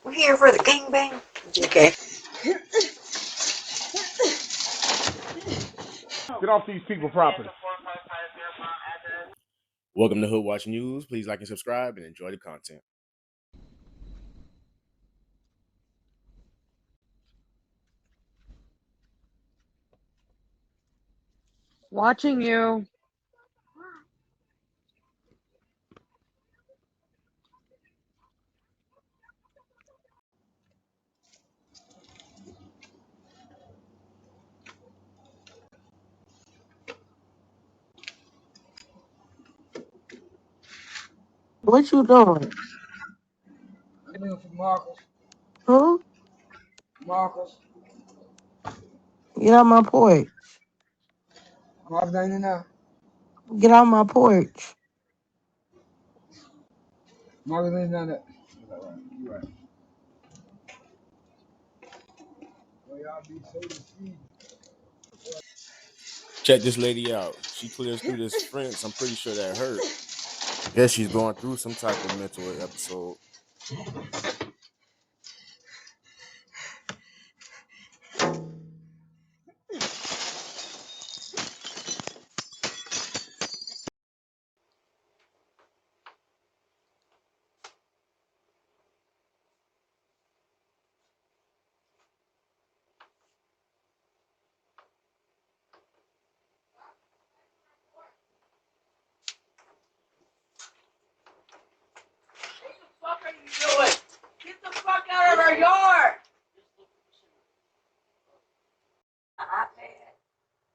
I'm here for the gangbang. Okay. Get off these people's property. Welcome to Hood Watch News. Please like and subscribe and enjoy the content. Watching you. What you doing? I'm looking for Marcus. Who? Marcus. Get out my porch. Marcus ain't in there. Get out my porch. Marcus ain't in there. You right. Well, y'all be so deceived. Check this lady out. She clears through this fence. I'm pretty sure that hurt. I guess she's going through some type of mental episode. What the fuck are you doing? Get the fuck out of our yard! My iPad.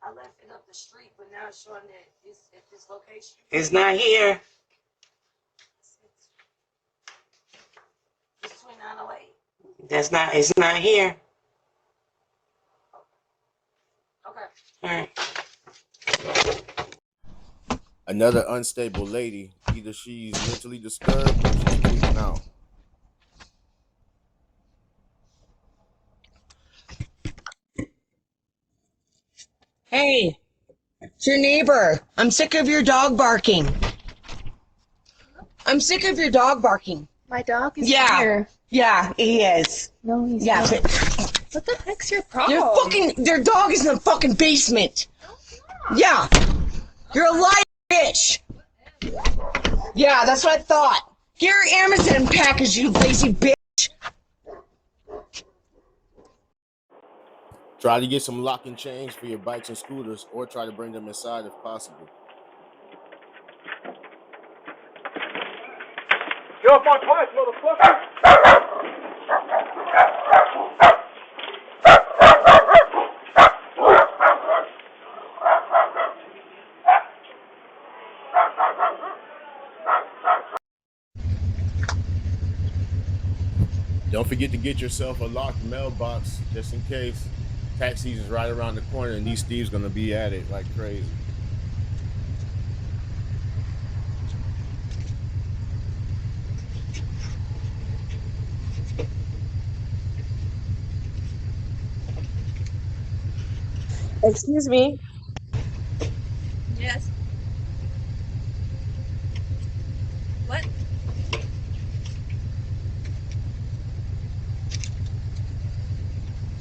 I left it up the street, but now it's showing that it's at this location. It's not here. It's 2908. That's not, it's not here. Okay. Alright. Another unstable lady. Either she's mentally disturbed or she's freaking out. Hey, it's your neighbor. I'm sick of your dog barking. I'm sick of your dog barking. My dog is Yeah. here. Yeah, he is. No, he's Yeah, not. but What the heck's your problem? their dog is in the fucking basement. Yeah. You're a liar, bitch. Yeah, that's what I thought. Get your Amazon package, you lazy bitch. Try to get some lock and chains for your bikes and scooters, or try to bring them inside if possible. Get off my porch, motherfucker! Don't forget to get yourself a locked mailbox just in case. Tax season's right around the corner and these thieves gonna be at it like crazy. Excuse me. Yes. What?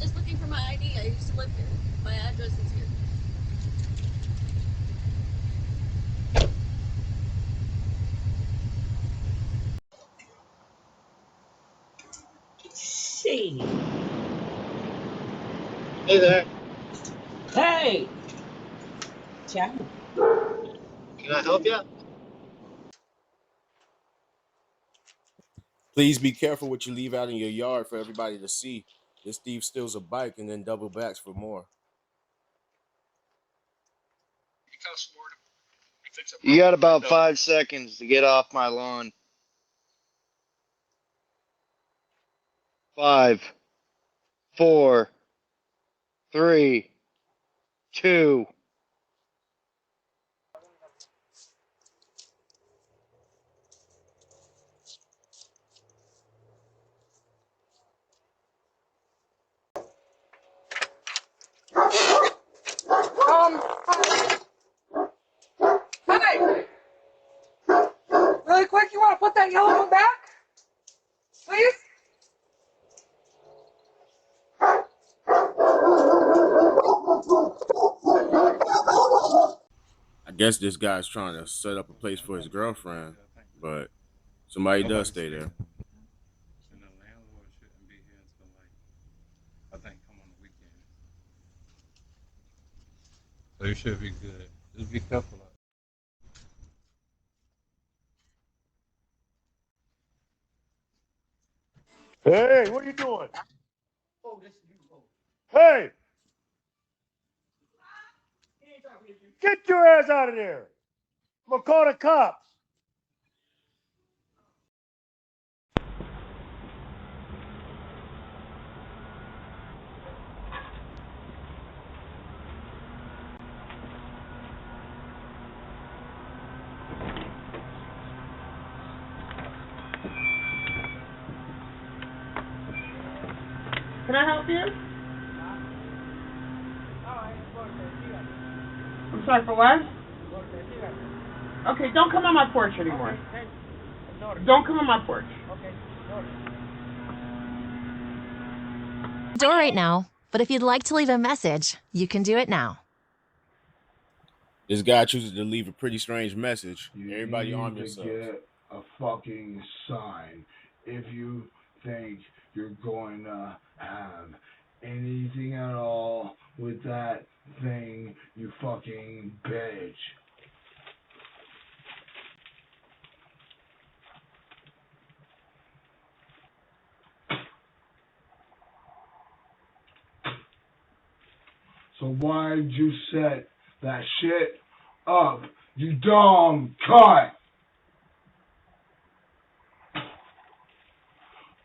Just looking for my ID. I used to live here. My address is here. Shit. Hey there. Hey. Ciao. Can I help you? Please be careful what you leave out in your yard for everybody to see. This thief steals a bike and then double backs for more. You got about 5 seconds to get off my lawn. 5, 4, 3, 2. Hey! Really quick, you want to put that yellow one back? Please? guess this guy's trying to set up a place for his girlfriend, but somebody does stay there. And the landlord shouldn't be here until like I think come on the weekend. So you should be good. Just be careful. Hey, what are you doing? Hey! Get your ass out of there! I'm gonna call the cops. Can I help you? I'm sorry, for what? Okay, don't come on my porch anymore. Don't come on my porch. Door right now, but if you'd like to leave a message, you can do it now. This guy chooses to leave a pretty strange message. You Everybody need arm to yourselves. get a fucking sign if you think you're going to have anything at all with that thing, you fucking bitch. So why'd you set that shit up, you dumb cunt?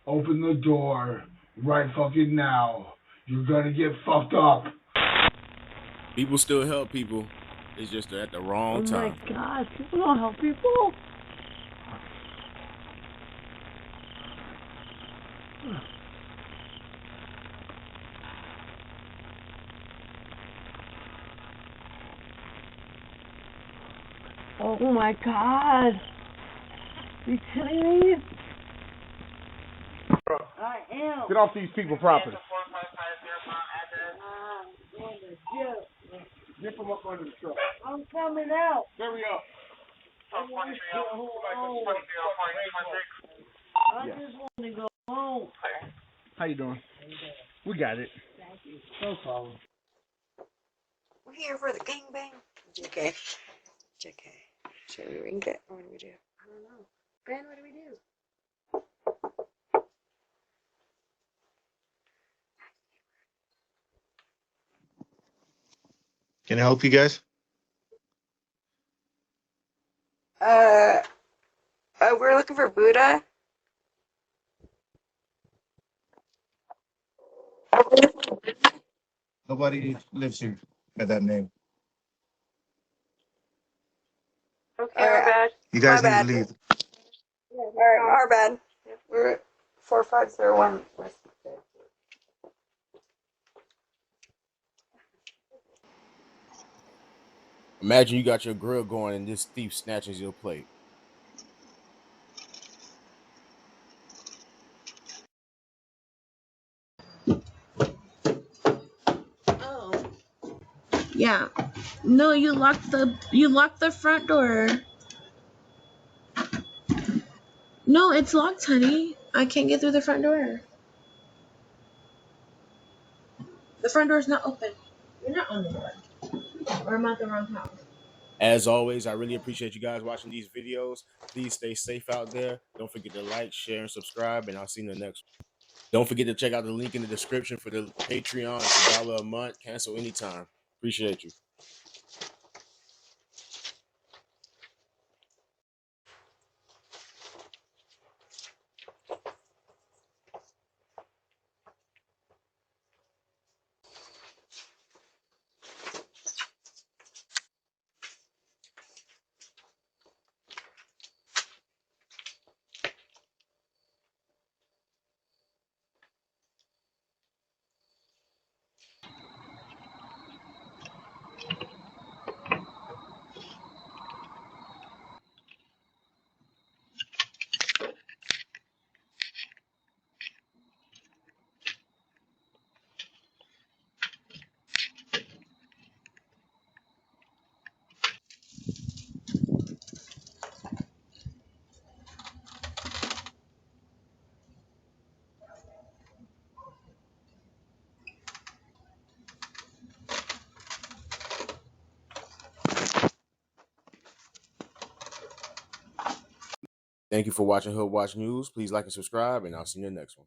Open the door right fucking now. You're gonna get fucked up. People still help people. It's just at the wrong time. Oh my God, people don't help people. Oh my God. Are you kidding me? I am. Get off these people's property. Get them up under the truck. I'm coming out. Hurry up. I want to go home. I just want to go home. How you doing? We got it. Thank you. No problem. We're here for the gangbang. JK. JK. Should we ring it? Or what do we do? I don't know. Ben, what do we do? Can I help you guys? We're looking for Buddha. Nobody lives here by that name. Okay, our bad. You guys My need bad. to leave. Alright, our bad. We're at 4501 West. Imagine you got your grill going and this thief snatches your plate. Oh. Yeah. No, you locked the front door. No, it's locked, honey. I can't get through the front door. The front door's not open. You're not on the door. Or I'm at the wrong house. As always, I really appreciate you guys watching these videos. Please stay safe out there. Don't forget to like, share, and subscribe, and I'll see you in the next one. Don't forget to check out the link in the description for the Patreon. It's $1 a month. Cancel anytime. Appreciate you. Thank you for watching Hood Watch News. Please like and subscribe, and I'll see you in the next one.